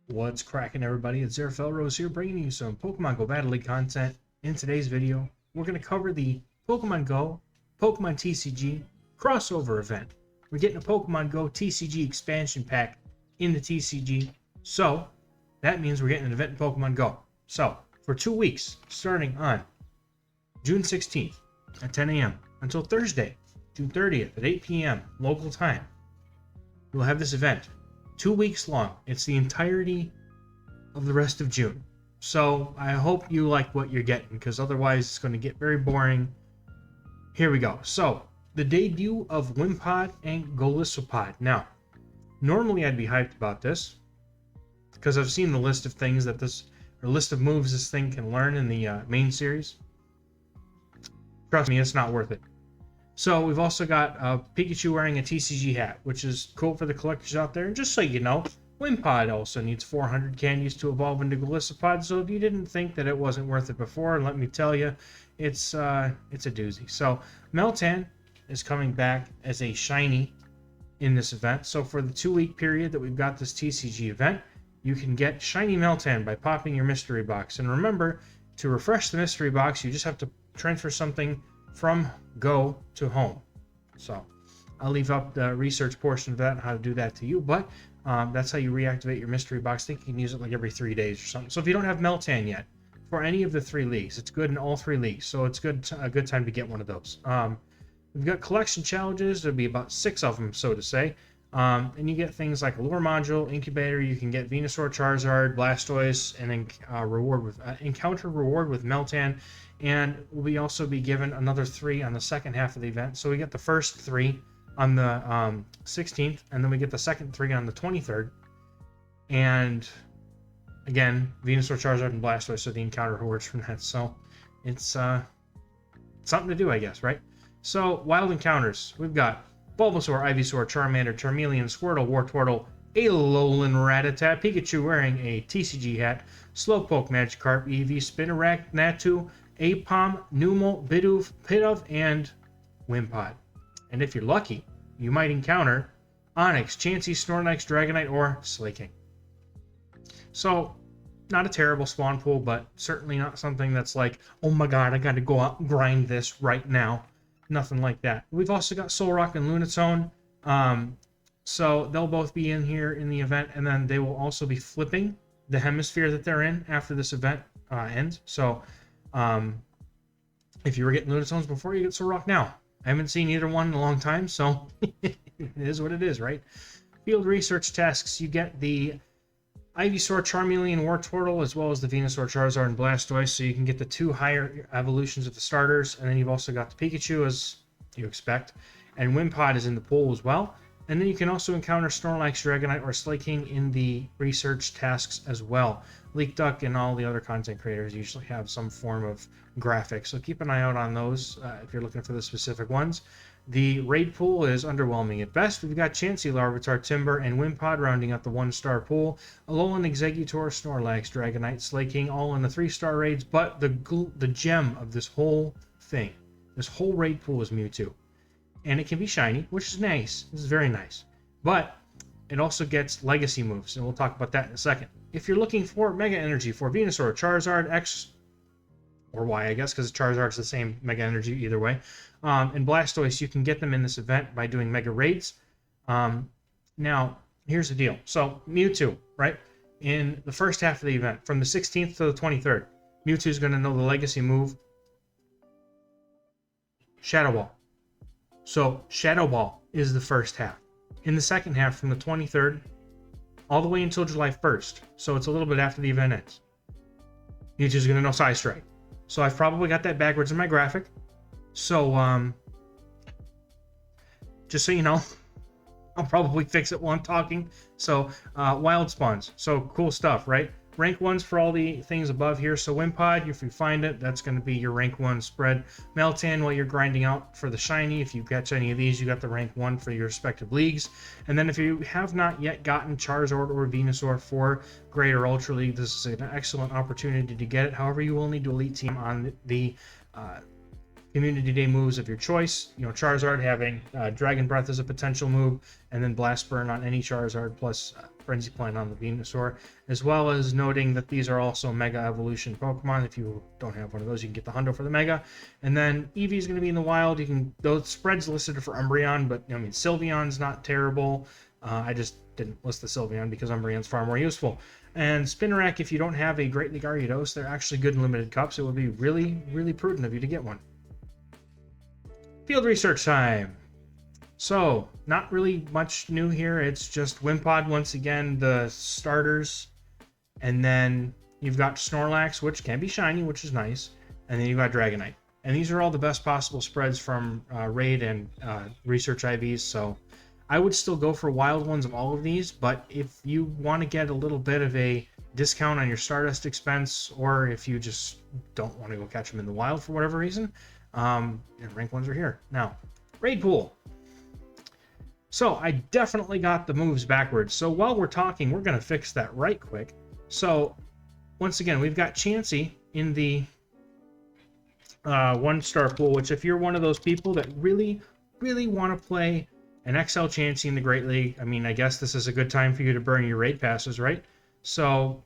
What's cracking, everybody? It's Rose here, bringing you some Pokemon Go Battle League content. In today's video, we're going to cover the Pokemon Go Pokemon TCG crossover event. We're getting a Pokemon Go TCG expansion pack in the TCG, so that means we're getting an event in Pokemon Go. So, for 2 weeks, starting on June 16th at 10 a.m. until Thursday, June 30th at 8 p.m. local time, we'll have this event. 2 weeks long. It's the entirety of the rest of June. So I hope you like what you're getting, because otherwise it's going to get very boring. Here we go. So the debut of Wimpod and Golisopod. Now, normally I'd be hyped about this because I've seen the list of things that list of moves this thing can learn in the main series. Trust me, it's not worth it. So we've also got Pikachu wearing a TCG hat, which is cool for the collectors out there. And just so you know, Wimpod also needs 400 candies to evolve into Golisopod. So if you didn't think that it wasn't worth it before, let me tell you, it's a doozy. So Meltan is coming back as a shiny in this event. So for the 2-week period that we've got this TCG event, you can get shiny Meltan by popping your mystery box. And remember, to refresh the mystery box, you just have to transfer something from Go to home. So I'll leave up the research portion of that and how to do that to you, but that's how you reactivate your mystery box. I think you can use it like every 3 days or something. So if you don't have Meltan yet for any of the 3 leagues, it's good in all 3 leagues, so it's a good time to get one of those. We've got collection challenges. There'll be about 6 of them, so to say, and you get things like a lure module, incubator. You can get Venusaur, Charizard, Blastoise, and then encounter reward with Meltan. And we'll also be given another 3 on the second half of the event. So we get the first 3 on the 16th, and then we get the second 3 on the 23rd. And again, Venusaur, Charizard, and Blastoise are the encounter rewards from that. So it's something to do, I guess, right? So wild encounters. We've got Bulbasaur, Ivysaur, Charmander, Charmeleon, Squirtle, Wartortle, Alolan Rattata, Pikachu wearing a TCG hat, Slowpoke, Magikarp, Eevee, Spinarak, Natu, Apom, Numel, Bidoof, Pidove, and Wimpod. And if you're lucky, you might encounter Onix, Chansey, Snorlax, Dragonite, or Slaking. So, not a terrible spawn pool, but certainly not something that's like, oh my god, I gotta go out and grind this right now. Nothing like that. We've also got Solrock and Lunatone. So they'll both be in here in the event, and then they will also be flipping the hemisphere that they're in after this event ends. So, if you were getting Lunatones before, you get Solrock now. I haven't seen either one in a long time, so it is what it is, right? Field research tasks, you get the Ivysaur, Charmeleon, Wartortle, as well as the Venusaur, Charizard, and Blastoise, so you can get the 2 higher evolutions of the starters, and then you've also got the Pikachu, as you expect, and Wimpod is in the pool as well. And then you can also encounter Snorlax, Dragonite, or Slaking in the research tasks as well. Leak Duck and all the other content creators usually have some form of graphic, so keep an eye out on those if you're looking for the specific ones. The raid pool is underwhelming at best. We've got Chansey, Larvitar, Timber, and Wimpod rounding out the 1-star pool. Alolan, Exeggutor, Snorlax, Dragonite, Slaking, all in the 3-star raids, but the gem of this whole thing, this whole raid pool is Mewtwo. And it can be shiny, which is nice. This is very nice. But it also gets legacy moves, and we'll talk about that in a second. If you're looking for Mega Energy for Venusaur, Charizard, X, or Y, I guess, because Charizard's the same Mega Energy either way, and Blastoise, you can get them in this event by doing Mega Raids. Now, here's the deal. So, Mewtwo, right? In the first half of the event, from the 16th to the 23rd, Mewtwo's going to know the legacy move, Shadow Ball. So, Shadow Ball is the first half. In the second half, from the 23rd all the way until July 1st, so it's a little bit after the event ends, Mewtwo's going to know Psy Strike. So I've probably got that backwards in my graphic. So, just so you know, I'll probably fix it while I'm talking. So, wild spawns. So, cool stuff, right? Rank 1s for all the things above here. So Wimpod, if you find it, that's going to be your rank 1 spread. Meltan, while you're grinding out for the shiny, if you catch any of these, you got the rank 1 for your respective leagues. And then if you have not yet gotten Charizard or Venusaur for Great or Ultra League, this is an excellent opportunity to get it. However, you will need to Elite Team on the Community Day moves of your choice. You know, Charizard having Dragon Breath as a potential move, and then Blast Burn on any Charizard, plus Frenzy Plant on the Venusaur, as well as noting that these are also Mega Evolution Pokemon. If you don't have one of those, you can get the Hundo for the Mega. And then Eevee is going to be in the wild. You can, those spreads listed for Umbreon, but I mean, Sylveon's not terrible. I just didn't list the Sylveon because Umbreon's far more useful. And Spinarak, if you don't have a Great League Gyarados, they're actually good in limited cups. It would be really, really prudent of you to get one. Field research time. So, not really much new here. It's just Wimpod once again, the starters. And then you've got Snorlax, which can be shiny, which is nice. And then you've got Dragonite. And these are all the best possible spreads from Raid and Research IVs. So, I would still go for wild ones of all of these. But if you want to get a little bit of a discount on your Stardust expense, or if you just don't want to go catch them in the wild for whatever reason, rank ones are here. Now, Raid Pool. So I definitely got the moves backwards. So while we're talking, we're going to fix that right quick. So once again, we've got Chansey in the 1-star pool, which if you're one of those people that really, really want to play an XL Chansey in the Great League, I mean, I guess this is a good time for you to burn your raid passes, right? So,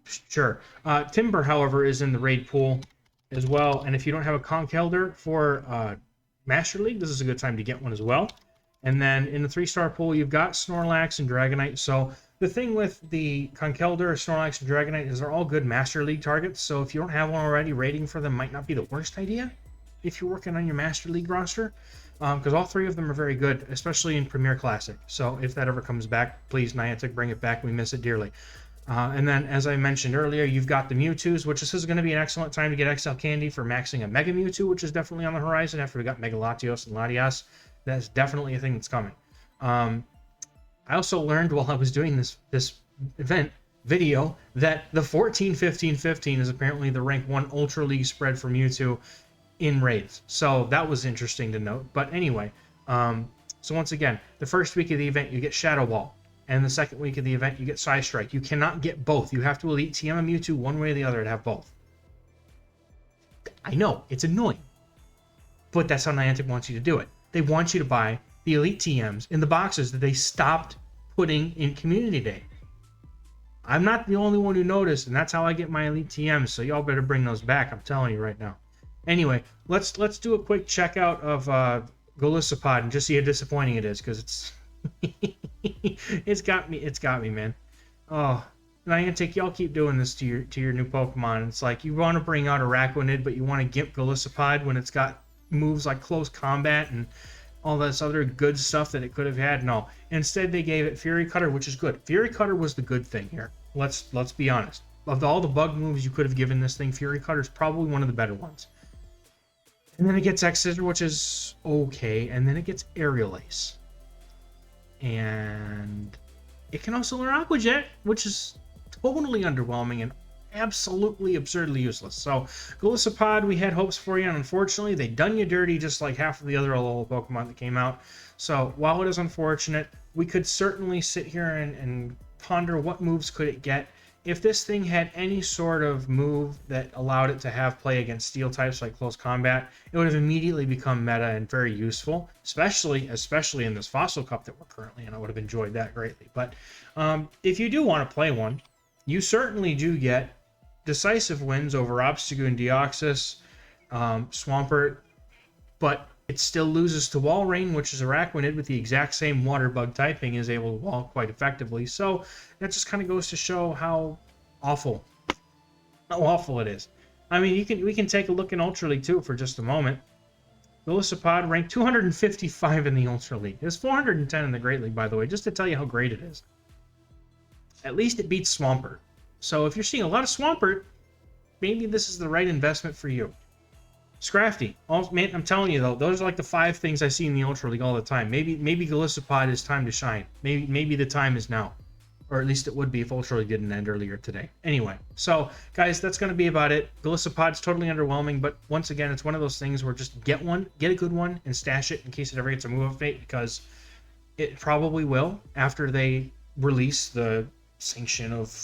sure. Timber, however, is in the raid pool as well. And if you don't have a Conkeldurr for Master League, this is a good time to get one as well. And then in the 3-star pool, you've got Snorlax and Dragonite. So the thing with the Conkeldurr, Snorlax, and Dragonite is they're all good Master League targets. So if you don't have one already, raiding for them might not be the worst idea if you're working on your Master League roster. Because all 3 of them are very good, especially in Premier Classic. So if that ever comes back, please, Niantic, bring it back. We miss it dearly. And then, as I mentioned earlier, you've got the Mewtwo's, which this is going to be an excellent time to get XL Candy for maxing a Mega Mewtwo, which is definitely on the horizon after we got Mega Latios and Latias. That's definitely a thing that's coming. I also learned while I was doing this event video that the 14-15-15 is apparently the rank 1 Ultra League spread for Mewtwo in raids. So that was interesting to note. But anyway, so once again, the first week of the event you get Shadow Ball, and the second week of the event you get Psy Strike. You cannot get both. You have to Elite TM a Mewtwo one way or the other to have both. I know, it's annoying, but that's how Niantic wants you to do it. They want you to buy the Elite TMs in the boxes that they stopped putting in Community Day. I'm not the only one who noticed, and that's how I get my Elite TMs, so y'all better bring those back, I'm telling you right now. Anyway, let's do a quick checkout of Golisopod and just see how disappointing it is, because it's it's got me, man. Oh, Niantic, y'all keep doing this to your new Pokemon. It's like you want to bring out Araquanid, but you want to gimp Golisopod when it's got moves like Close Combat and all this other good stuff that it could have had. No, instead they gave it Fury Cutter, which is good. Fury Cutter was the good thing here. Let's be honest. Of all the bug moves you could have given this thing, Fury Cutter is probably one of the better ones. And then it gets X-Scissor, which is okay, and then it gets Aerial Ace. And it can also learn Aqua Jet, which is totally underwhelming and absolutely absurdly useless. So, Golisopod, we had hopes for you, and unfortunately, they done you dirty just like half of the other little Pokemon that came out. So, while it is unfortunate, we could certainly sit here and ponder what moves could it get. If this thing had any sort of move that allowed it to have play against steel types like Close Combat, it would have immediately become meta and very useful, especially in this Fossil Cup that we're currently in. I would have enjoyed that greatly. But if you do want to play one, you certainly do get decisive wins over Obstagoon, Deoxys, Swampert, but it still loses to Walrein, which is Araquanid with the exact same water bug typing, is able to wall quite effectively. So that just kind of goes to show how awful it is. I mean, we can take a look in Ultra League too for just a moment. Golisopod ranked 255 in the Ultra League. It's 410 in the Great League, by the way, just to tell you how great it is. At least it beats Swampert. So if you're seeing a lot of Swampert, maybe this is the right investment for you. Scrafty. Man, I'm telling you though, those are like the 5 things I see in the Ultra League all the time. Maybe Golisopod is time to shine. Maybe the time is now. Or at least it would be if Ultra League didn't end earlier today. Anyway, so guys, that's going to be about it. Golisopod's totally underwhelming, but once again, it's one of those things where just get a good one, and stash it in case it ever gets a move update, because it probably will after they release the Sanction of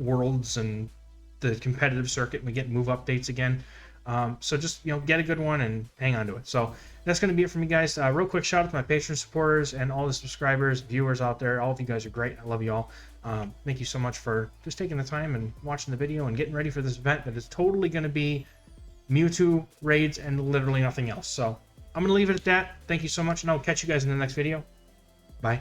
Worlds and the competitive circuit and we get move updates again. So just, you know, get a good one and hang on to it. So that's going to be it for me, guys. Real quick shout out to my Patreon supporters and all the subscribers, viewers out there. All of you guys are great. I love you all. Thank you so much for just taking the time and watching the video and getting ready for this event that is totally going to be Mewtwo raids and literally nothing else. So I'm going to leave it at that. Thank you so much, and I'll catch you guys in the next video. Bye.